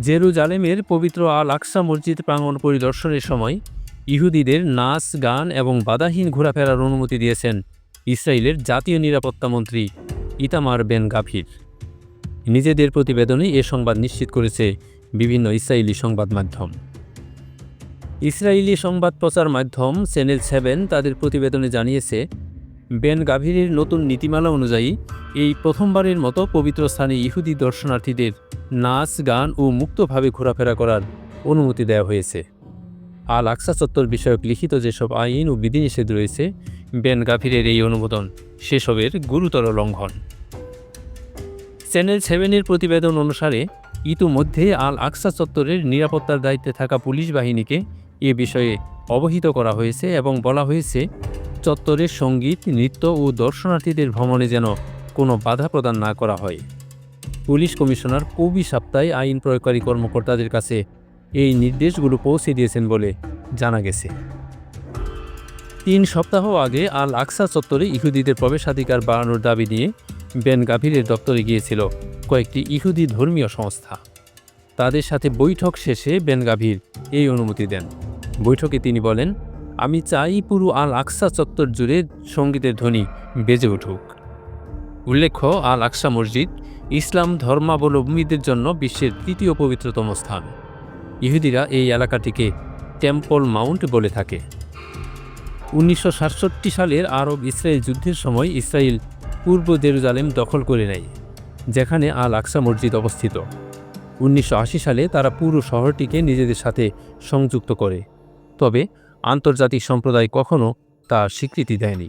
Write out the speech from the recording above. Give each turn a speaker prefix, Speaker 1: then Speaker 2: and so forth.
Speaker 1: জেরুজালেমের পবিত্র আল আকসা মসজিদ প্রাঙ্গণ পরিদর্শনের সময় ইহুদিদের নাচ, গান এবং বাধাহীন ঘোরাফেরার অনুমতি দিয়েছেন ইসরায়েলের জাতীয় নিরাপত্তা মন্ত্রী ইতামার বেন গাভির। নিজেদের প্রতিবেদনে এ সংবাদ নিশ্চিত করেছে বিভিন্ন ইসরায়েলি সংবাদ মাধ্যম। ইসরায়েলি সংবাদ প্রচার মাধ্যম চ্যানেল 7 তাদের প্রতিবেদনে জানিয়েছে, বেন গাভিরের নতুন নীতিমালা অনুযায়ী এই প্রথমবারের মতো পবিত্র স্থানে ইহুদি দর্শনার্থীদের নাচ, গান ও মুক্তভাবে ঘোরাফেরা করার অনুমতি দেওয়া হয়েছে। আল আকসা চত্বর বিষয়ক লিখিত যেসব আইন ও বিধিনিষেধ রয়েছে, বেন গাভিরের এই অনুমোদন সেসবের গুরুতর লঙ্ঘন। চ্যানেল 7-এর প্রতিবেদন অনুসারে ইতিমধ্যে আল আকসা চত্বরের নিরাপত্তার দায়িত্বে থাকা পুলিশ বাহিনীকে এ বিষয়ে অবহিত করা হয়েছে এবং বলা হয়েছে, চত্বরের সঙ্গীত, নৃত্য ও দর্শনার্থীদের ভ্রমণে যেন কোনো বাধা প্রদান না করা হয়। পুলিশ কমিশনার কবি সপ্তাহে আইন প্রয়োগকারী কর্মকর্তাদের কাছে এই নির্দেশগুলো পৌঁছে দিয়েছেন বলে জানা গেছে। 3 সপ্তাহ আগে আল আকসা চত্বরে ইহুদিদের প্রবেশাধিকার বাড়ানোর দাবি নিয়ে বেন গাভিরের দপ্তরে গিয়েছিল কয়েকটি ইহুদি ধর্মীয় সংস্থা। তাদের সাথে বৈঠক শেষে বেন গাভির এই অনুমতি দেন। বৈঠকে তিনি বলেন, আমি চাই পুরো আল আকসা চত্বর জুড়ে সঙ্গীতের ধ্বনি বেজে উঠুক। উল্লেখ্য, আল আকসা মসজিদ ইসলাম ধর্মাবলম্বীদের জন্য বিশ্বের 3য় পবিত্রতম স্থান। ইহুদিরা এই এলাকাটিকে টেম্পল মাউন্ট বলে থাকে। 1967 সালের আরব ইসরায়েল যুদ্ধের সময় ইসরায়েল পূর্ব জেরুজালেম দখল করে নেয়, যেখানে আল আকসা মসজিদ অবস্থিত। 1980 সালে তারা পুরো শহরটিকে নিজেদের সাথে সংযুক্ত করে, তবে আন্তর্জাতিক সম্প্রদায় কখনও তা স্বীকৃতি দেয়নি।